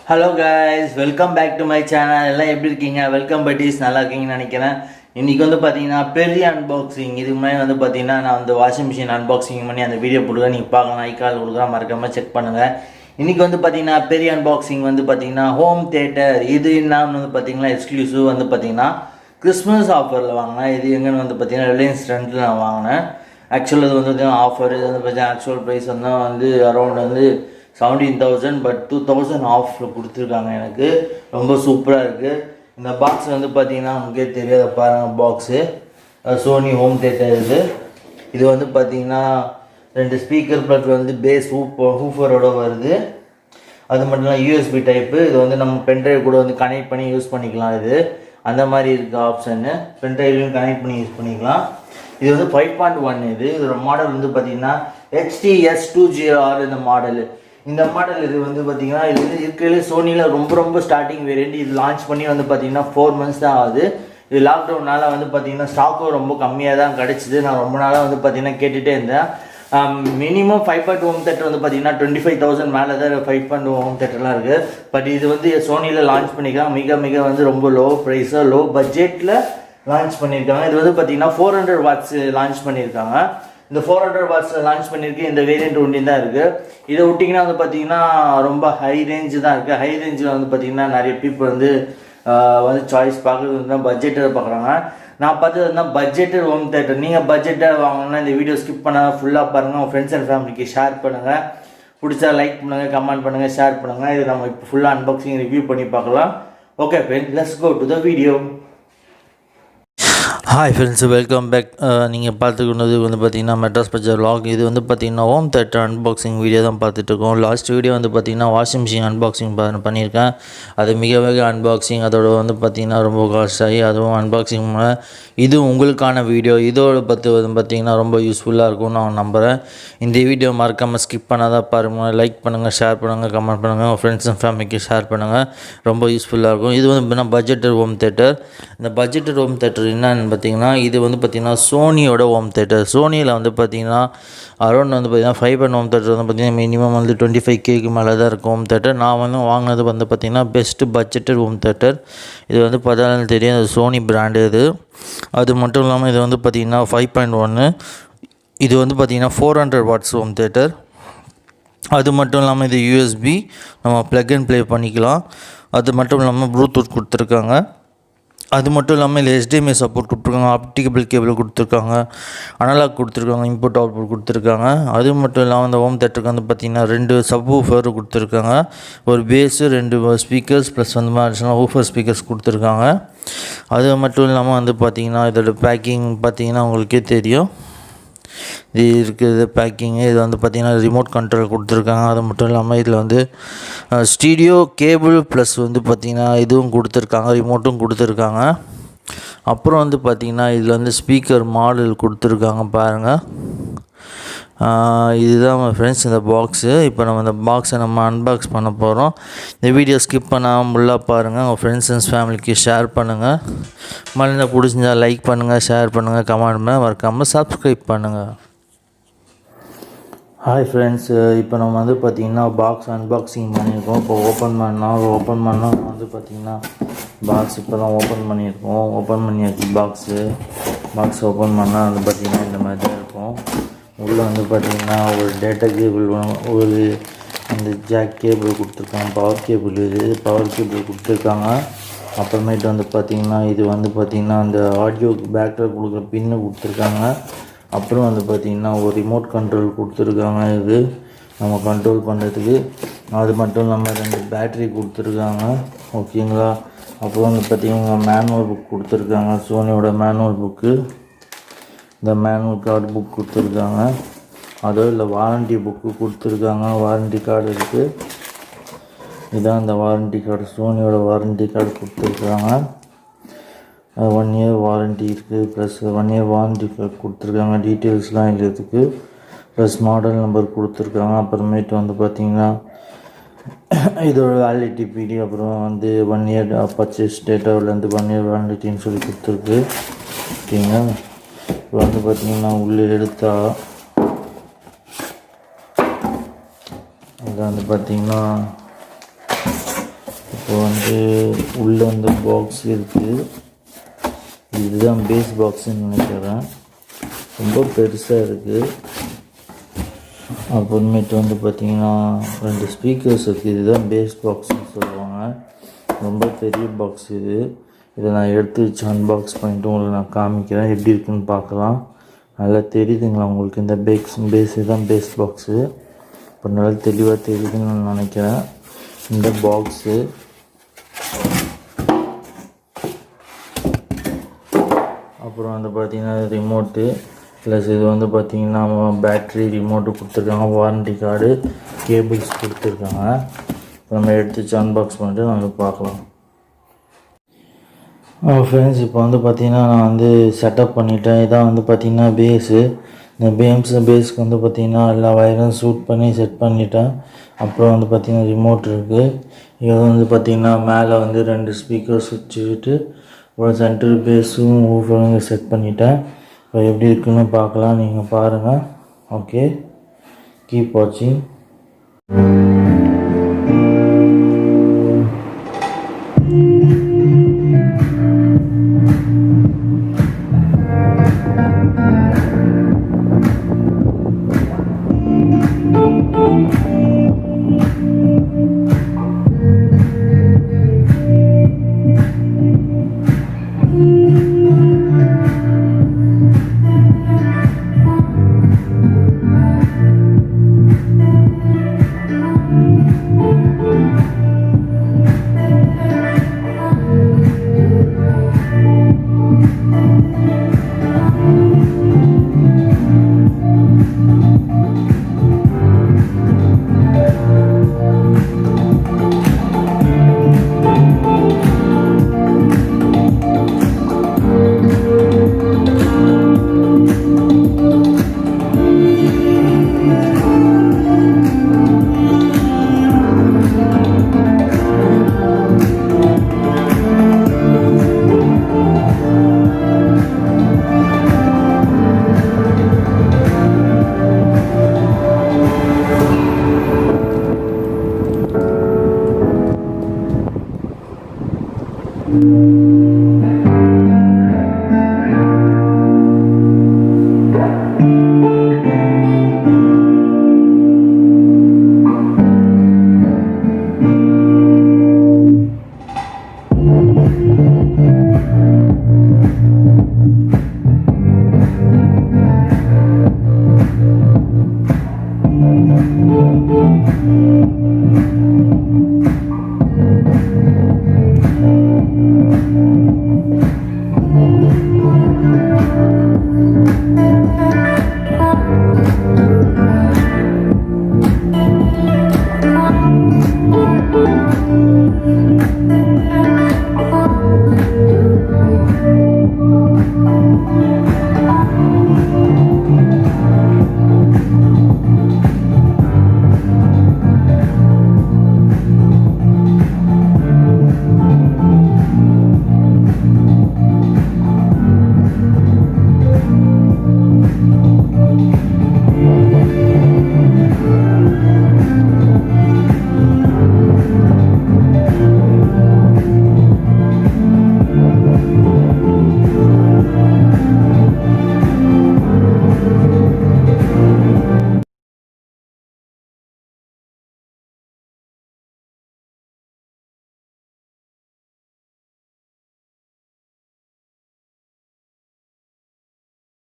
Hello guys, welcome back to my channel. எல்லாம் எப்படி இருக்கீங்க? வெல்கம் buddies, நல்லா இருக்கீங்கன்னு நினைக்கிறேன். இன்னைக்கு வந்து பாத்தீங்கன்னா பெரிய அன்பாக்சிங். இதுக்கு முன்னாடி வந்து பாத்தீங்கன்னா நான் வந்து வாஷிங் மிஷின் அன்பாக்சிங் பண்ணி அந்த வீடியோ போடுறேன். நீங்க பார்க்கலாம், ஐகால் கொடுக்குறேன், மறக்காம செக் பண்ணுங்க. இன்னைக்கு வந்து பாத்தீங்கன்னா பெரிய அன்பாக்சிங் வந்து பாத்தீங்கன்னா ஹோம் தியேட்டர். இது என்னன்னு வந்து பாத்தீங்கன்னா எக்ஸ்க்ளூசிவ் வந்து பாத்தீங்கன்னா கிறிஸ்மஸ் ஆஃபரில் வாங்கினேன். இது எங்கன்னு வந்து பார்த்தீங்கன்னா ரிலையன்ஸ் ட்ரெண்டில் நான் வாங்கினேன். ஆக்சுவல் இது வந்து ஆஃபர். இது வந்து பார்த்தீங்கன்னா ஆக்சுவல் ப்ரைஸ் வந்து அரௌண்ட் வந்து 17,000 பட் 2,000 ஆஃபில் கொடுத்துருக்காங்க. எனக்கு ரொம்ப சூப்பராக இருக்குது. இந்த பாக்ஸ் வந்து பார்த்தீங்கன்னா உங்களுக்கே தெரியாத பாருங்கள், பாக்ஸு சோனி ஹோம் தியேட்டர். இது வந்து பார்த்தீங்கன்னா 2 ஸ்பீக்கர் ப்ளஸ் வந்து பேஸ் ஹூஃபரோட வருது. அது மட்டும் இல்லாமல் யூஎஸ்பி டைப்பு. இது வந்து நம்ம பென்ட்ரைவ் கூட வந்து கனெக்ட் பண்ணி யூஸ் பண்ணிக்கலாம். இது அந்த மாதிரி இருக்குது ஆப்ஷன்னு. பென்ட்ரைவ்லையும் கனெக்ட் பண்ணி யூஸ் பண்ணிக்கலாம். இது வந்து 5.1. இதோட மாடல் வந்து பார்த்தீங்கன்னா HT-S20R இந்த மாடல். இந்த மாடல் இது வந்து பார்த்தீங்கன்னா இது வந்து இருக்கிறதுலே சோனியில் ரொம்ப ஸ்டார்டிங் வேரியண்ட். இது லான்ச் பண்ணி வந்து பார்த்தீங்கன்னா 4 months தான் ஆகுது. இது லாக்டவுனால் வந்து பார்த்தீங்கன்னா ஸ்டாக்கும் ரொம்ப கம்மியாக தான் கிடச்சிது. நான் ரொம்ப நாளாக வந்து பார்த்தீங்கன்னா கேட்டுகிட்டே இருந்தேன். மினிமம் 5.1 ஹோம் தேட்டர் வந்து பார்த்தீங்கன்னா 25,000 மேலே தான் 5.1 ஹோம் தேட்டர்லாம் இருக்குது. பட் இது வந்து சோனியில் லான்ச் பண்ணிக்கலாம். மிக வந்து ரொம்ப லோ ப்ரைஸாக லோ பட்ஜெட்டில் லான்ச் பண்ணியிருக்காங்க. இது வந்து பார்த்தீங்கன்னா 400 watts லான்ச் பண்ணியிருக்காங்க. இந்த 400 watts லான்ச் பண்ணியிருக்கு. இந்த வேரியண்ட் ஒன்றி தான் இருக்குது. இதை விட்டிங்கன்னா வந்து பார்த்தீங்கன்னா ரொம்ப ஹை ரேஞ்சு தான் இருக்குது. ஹை ரேஞ்சில் வந்து பார்த்தீங்கன்னா நிறைய பீப்புள் வந்து சாய்ஸ் பார்க்குறது தான் பட்ஜெட்டை பார்க்குறாங்க. நான் பார்த்தது பட்ஜெட்டட் ஹோம் தேட்டர். நீங்கள் பட்ஜெட்டாக வாங்கினா இந்த வீடியோ ஸ்கிப் பண்ணால் ஃபுல்லாக பாருங்கள். உங்கள் ஃப்ரெண்ட்ஸ் அண்ட் ஃபேமிலிக்கு ஷேர் பண்ணுங்கள். பிடிச்சா லைக் பண்ணுங்கள், கமெண்ட் பண்ணுங்கள், ஷேர் பண்ணுங்கள். இது நம்ம இப்போ ஃபுல்லாக அன்பாக்சிங் ரிவ்யூ பண்ணி பார்க்கலாம். Okay friends, let's go to the video. Hi friends, welcome back. நீங்கள் பார்த்துக்கிட்டது வந்து பார்த்தீங்கன்னா மெட்ராஸ் பஜார் vlog. இது வந்து பார்த்தீங்கன்னா ஹோம் தேட்டர் அன்பாக்சிங் வீடியோ தான் பார்த்துட்ருக்கோம். லாஸ்ட் வீடியோ வந்து பார்த்தீங்கன்னா வாஷிங் மிஷின் அன்பாக்சிங் பண்ணியிருக்கேன். அது மிக அன்பாக்சிங். அதோட வந்து பார்த்தீங்கன்னா ரொம்ப காஸ்ட் ஆகி அதுவும் அன்பாக்சிங். இது உங்களுக்கான வீடியோ. இதோட வந்து பார்த்தீங்கன்னா ரொம்ப யூஸ்ஃபுல்லாக இருக்கும்னு நான் நம்புகிறேன். இந்த வீடியோ மறக்காமல் ஸ்கிப் பண்ணாதான் பாருங்கள். லைக் பண்ணுங்கள், ஷேர் பண்ணுங்கள், கமெண்ட் பண்ணுங்கள். உங்கள் ஃப்ரெண்ட்ஸ் அண்ட் ஃபேமிலிக்கு ஷேர் பண்ணுங்கள். ரொம்ப யூஸ்ஃபுல்லாக இருக்கும். இது வந்து பட்ஜெட்டட் ஹோம் தேட்டர். இந்த பட்ஜெட்டட் ஹோம் தேட்டர் என்னன்னு பார்த்தீங்கன்னா இது வந்து பார்த்தீங்கன்னா சோனியோட ஹோம் தேட்டர். சோனியில் வந்து பார்த்தீங்கன்னா அரௌண்ட் வந்து பார்த்தீங்கன்னா 5.1 ஹோம் தேட்டர் வந்து பார்த்தீங்கன்னா மினிமம் வந்து 25K மேலே தான் இருக்கும் ஹோம் தேட்டர். நான் வந்து வாங்கினது வந்து பார்த்தீங்கன்னா பெஸ்ட்டு பட்ஜெட்டட் ஹோம் தேட்டர். இது வந்து பார்த்தாலும் தெரியும், அது சோனி பிராண்டு. இது அது மட்டும் இல்லாமல் இது வந்து பார்த்தீங்கன்னா 5.1. இது வந்து பார்த்தீங்கன்னா 400 watts ஹோம் தேட்டர். அது மட்டும் இல்லாமல் இது யூஎஸ்பி, நம்ம ப்ளக் அண்ட் ப்ளே பண்ணிக்கலாம். அது மட்டும் இல்லாமல் ப்ளூடூத் கொடுத்துருக்காங்க. அது மட்டும் இல்லாமல் இதில் HDMI சப்போர்ட் கொடுத்துருக்காங்க, ஆப்டிகபிள் கேபிள் கொடுத்துருக்காங்க, அனலாக் கொடுத்துருக்காங்க, இன்புட் அவுட்புட் கொடுத்துருக்காங்க. அது மட்டும் இல்லாமல் இந்த ஹோம் தேட்டருக்கு வந்து பார்த்திங்கன்னா 2 சப்வூஃபர் கொடுத்துருக்காங்க, ஒரு பேஸு, 2 ஸ்பீக்கர்ஸ் ப்ளஸ் வந்து அடிஷனல் ஊஃபர் ஸ்பீக்கர்ஸ் கொடுத்துருக்காங்க. அது மட்டும் இல்லாமல் வந்து பார்த்திங்கன்னா இதோட பேக்கிங் பார்த்திங்கன்னா உங்களுக்கே தெரியும். இது இருக்குது பேக்கிங்கு. இது வந்து பார்த்திங்கன்னா ரிமோட் கண்ட்ரோல் கொடுத்துருக்காங்க. அது மட்டும் இல்லாமல் இதில் வந்து ஸ்டீடியோ கேபிள் ப்ளஸ் வந்து பார்த்திங்கன்னா இதுவும் கொடுத்துருக்காங்க, ரிமோட்டும் கொடுத்துருக்காங்க. அப்புறம் வந்து பார்த்திங்கன்னா இதில் வந்து ஸ்பீக்கர் மாடல் கொடுத்துருக்காங்க பாருங்கள். இதுதான் ஃப்ரெண்ட்ஸ் இந்த பாக்ஸு. இப்போ நம்ம இந்த பாக்ஸை நம்ம அன்பாக்ஸ் பண்ண போகிறோம். இந்த வீடியோ ஸ்கிப் பண்ணாமல் ஃபுல்லாக பாருங்கள். உங்கள் ஃப்ரெண்ட்ஸ் அண்ட் ஃபேமிலிக்கு ஷேர் பண்ணுங்கள். மறுபடியும் பிடிச்சிருந்தால் லைக் பண்ணுங்கள், ஷேர் பண்ணுங்கள், கமெண்ட் பண்ணுங்கள், மறக்காமல் சப்ஸ்கிரைப் பண்ணுங்கள். ஹாய் ஃப்ரெண்ட்ஸ், இப்போ நம்ம வந்து பார்த்திங்கன்னா பாக்ஸ் அன்பாக்சிங் பண்ணியிருக்கோம். இப்போ ஓப்பன் பண்ணால் வந்து பார்த்திங்கன்னா பாக்ஸ் இப்போ தான் ஓப்பன் பண்ணியிருக்கோம். ஓப்பன் பண்ணியாச்சு பாக்ஸ் ஓப்பன் பண்ணால் வந்து பார்த்திங்கன்னா இந்த மாதிரி தான் இருக்கும். உள்ளே வந்து பார்த்திங்கன்னா ஒரு டேட்டா கேபிள், ஒரு அந்த ஜாக் கேபிள் கொடுத்துருக்காங்க, பவர் கேபிள் கொடுத்துருக்காங்க. அப்புறமேட்டு வந்து பார்த்திங்கன்னா இது வந்து பார்த்திங்கன்னா அந்த ஆடியோ பேக்கில் கொடுக்குற பின்னு கொடுத்துருக்காங்க. அப்புறம் வந்து பார்த்திங்கன்னா ஒரு ரிமோட் கண்ட்ரோல் கொடுத்துருக்காங்க, இது நம்ம கண்ட்ரோல் பண்ணுறதுக்கு. அது மட்டும் இல்லாமல் 2 பேட்ரி கொடுத்துருக்காங்க, ஓகேங்களா. அப்புறம் வந்து பார்த்திங்கன்னா மேனுவல் புக் கொடுத்துருக்காங்க, சோனியோட மேனுவல் புக்கு. இந்த மேனுவல் கார்டு புக் கொடுத்துருக்காங்க. அதோ இல்லை வாரண்டி புக்கு கொடுத்துருக்காங்க, வாரண்டி கார்டு இருக்குது. இதுதான் அந்த வாரண்டி கார்டு, சோனியோட வாரண்டி கார்டு கொடுத்துருக்காங்க. 1 year வாரண்டி இருக்குது, ப்ளஸ் 1 year வாரண்டி கார்டு கொடுத்துருக்காங்க. டீட்டெயில்ஸ்லாம் எழுதுறதுக்கு ப்ளஸ் மாடல் நம்பர் கொடுத்துருக்காங்க. அப்புறமேட்டு வந்து பார்த்திங்கன்னா இதோட வேலிடிட்டி பீரியட், அப்புறம் வந்து 1 year பர்ச்சேஸ் டேட்டாவிலேருந்து 1 year வேலிடிட்டின்னு சொல்லி கொடுத்துருக்கு, ஓகேங்க. இப்போ வந்து பார்த்திங்கன்னா உள்ளே எடுத்தால் இதில் வந்து பார்த்திங்கன்னா வந்து உள்ளே வந்து பாக்ஸ் இருக்குது. இதுதான் பேஸ் பாக்ஸுன்னு நினைக்கிறேன். ரொம்ப பெருசாக இருக்குது. அப்புறமேட்டு வந்து பார்த்திங்கன்னா 2 ஸ்பீக்கர்ஸ் இருக்குது. இதுதான் பேஸ் பாக்ஸ்ன்னு சொல்லுவாங்க. ரொம்ப பெரிய பாக்ஸ் இது. இதை நான் எடுத்து வச்சு அன்பாக்ஸ் பண்ணிவிட்டு உங்களுக்கு நான் காமிக்கிறேன், எப்படி இருக்குன்னு பார்க்கலாம். நல்லா தெரியுதுங்களா உங்களுக்கு? இந்த பேஸ் இதுதான் பேஸ் பாக்ஸு. இப்போ நல்லா தெளிவாக தெரியுதுன்னு நான் நினைக்கிறேன். இந்த பாக்ஸு அப்புறம் வந்து பார்த்திங்கன்னா ரிமோட்டு ப்ளஸ் இது வந்து பார்த்திங்கன்னா பேட்ரி ரிமோட்டு கொடுத்துருக்காங்க, வாரண்டி கார்டு, கேபிள்ஸ் கொடுத்துருக்காங்க. நம்ம எடுத்து அன்பாக்ஸ் பண்ணிட்டு நம்ம பார்க்கலாம். ஃப்ரெண்ட்ஸ், இப்போ வந்து பார்த்திங்கன்னா நான் வந்து செட்டப் பண்ணிட்டேன். இதான் வந்து பார்த்திங்கன்னா பேஸு. இந்த பேஸ்க்கு வந்து பார்த்திங்கன்னா எல்லா வயரும் சூட் பண்ணி செட் பண்ணிட்டேன். அப்புறம் வந்து பார்த்திங்கன்னா ரிமோட் இருக்குது. இது வந்து பார்த்திங்கன்னா மேலே வந்து 2 ஸ்பீக்கர் சுவிட்சுக்கிட்டு ஒரு சென்டர் பேஸும் ஊஃபரும் செட் பண்ணிட்டேன். இப்போ எப்படி இருக்குன்னு பார்க்கலாம், நீங்கள் பாருங்கள். ஓகே, கீப் வாட்சிங்.